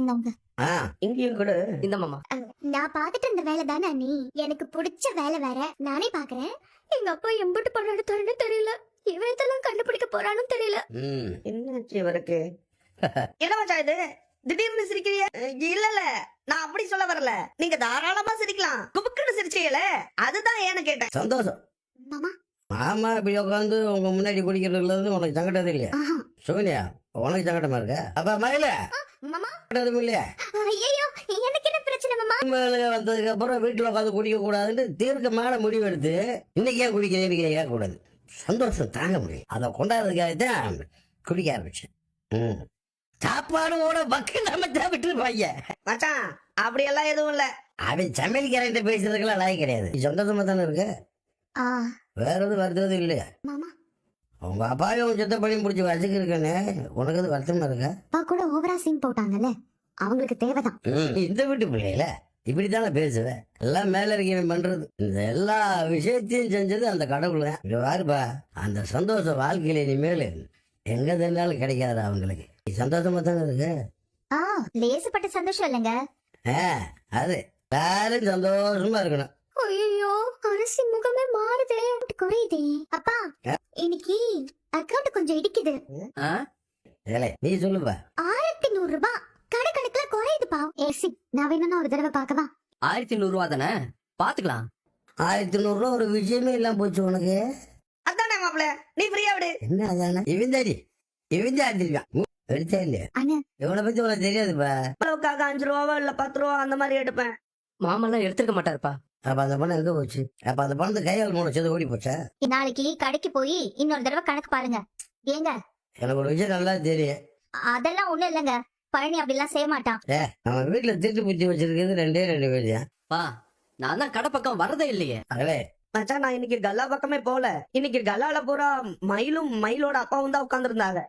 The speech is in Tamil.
இந்தாங்க. இங்கேயும் கூட இந்த மாமா. நான் பாத்துட்டு இருந்த வேலை தானே நீ, எனக்கு பிடிச்ச வேலை வேற, நானே பாக்குறேன். எங்க அப்பா எம்பிட்டு படம் எடுத்தாருன்னு தெரியல, இவன் இதெல்லாம் கண்டுபிடிக்க போறான்னு தெரியல. என்னாச்சு இவருக்கு? என்ன மச்சான் இது திடீர்னு சிரிக்கிறீங்க? இல்ல நான் அப்படி சொல்ல வரல, நீங்க தாராளமா சிரிக்கலாம். குபுக்குன்னு சிரிச்சீங்களே, அதுதான் ஏன்னு கேட்டேன். சந்தோஷம். மாமா மாமா இப்படி உட்காந்து உங்க முன்னாடி குடிக்கிறதுல இருந்து உனக்கு சங்கடம் இல்லையா? சோனியா உனக்கு சங்கடமா இருக்க? அப்ப மயில மாமா இல்லையா? ஐயோ எனக்கு என்ன பிரச்சனை மாமா? வந்ததுக்கு அப்புறம் வீட்டுல உட்காந்து குடிக்க கூடாதுன்னு தீர்க்கமான முடிவு எடுத்து இன்னைக்கு ஏன் குடிக்கிறேன்னு கேட்க கூடாது. சந்தோஷம் தாங்க முடியும், அதை கொண்டாடுறதுக்காகத்தான் குடிக்க ஆரம்பிச்சேன். சாப்பாடோட பக்கம் நம்ம விட்டுருப்பாங்க மச்சான். அப்படி எல்லாம் எதுவும் இல்ல. அவன் சமையல்காரன் பேசுறதுக்கெல்லாம் லாய் கிடையாது. சந்தோஷமா தானே இருக்க, வேற எதுவும் வருத்தது இல்லையா? மாமா உங்க அப்பாவும் சுத்த பண்ணி முடிச்சு வச்சுக்கிருக்கேன்னு உனக்கு அது வருத்தமா இருக்கா? அப்பா கூட ஓவரா சீன் போட்டாங்கல்ல, அவங்களுக்கு தேவைதான். இந்த வீட்டு பிள்ளைல இப்படித்தானே பேசுவேன். எல்லாம் மேல இருக்கவன் பண்றது. இந்த எல்லா விஷயத்தையும் செஞ்சது அந்த கடவுள் தான். இங்க பாருப்பா, அந்த சந்தோஷம் வாழ்க்கையில இனிமேல் எங்க தந்தாலும் கிடைக்காது அவங்களுக்கு. சந்தோஷமா தானே இருக்கு. லேசுப்பட்ட சந்தோஷம் இல்லைங்க, அது எல்லாரும் சந்தோஷமா இருக்கணும். ஐயோ அரசி முகமே மாறுதே, குறையுதே. அப்பா இன்னைக்கு அக்கௌண்ட் கொஞ்சம் இடிக்குது. ஏலே நீ சொல்லுப்பா. 1100 ரூபாய் கடை கணக்குல குறையுதுப்பா. ஏசி நான் வேணும்னா ஒரு தடவை பார்க்கவா? 1100 ரூபா தானே, பாத்துக்கலாம். 1100 ரூபா ஒரு விஷயமே இல்லாம போச்சு உனக்கு. அதானே மாப்பிள்ள, நீ ஃப்ரீயா விடு. என்ன அதானே? இவந்தாடி இவந்தா எடுத்தா இல்லையா? இவனை பத்தி உனக்கு தெரியாதுப்பா. அளவுக்காக 5 ரூபாவோ இல்ல 10 ரூபா அந்த மாதிரி எடுப்பேன். மாமெல்லாம் எடுத்துக்க மாட்டாருப்பா. அப்ப அந்த பணம் எங்க போச்சு? அப்ப அந்த பணத்தை கையால் மூணு சேர்ந்து ஓடி போச்சா? நாளைக்கு கடைக்கு போய் இன்னொரு தடவை கணக்கு பாருங்க. ஏங்க எனக்கு ஒரு விஷயம் நல்லா தெரியும். அதெல்லாம் ஒண்ணும் இல்லைங்க, பழனி அப்படிலாம் செய்ய மாட்டான். நம்ம வீட்டுல திருட்டு பூச்சி வச்சிருக்கிறது 2 பேர். பா நான் தான் கடை பக்கம் வரதே இல்லையே. அகலே மச்சான், நான் இன்னைக்கு கல்லா பக்கமே போல. இன்னைக்கு கல்லால பூரா மயிலும் மயிலோட அப்பாவும் தான் உட்கார்ந்து இருந்தாங்க.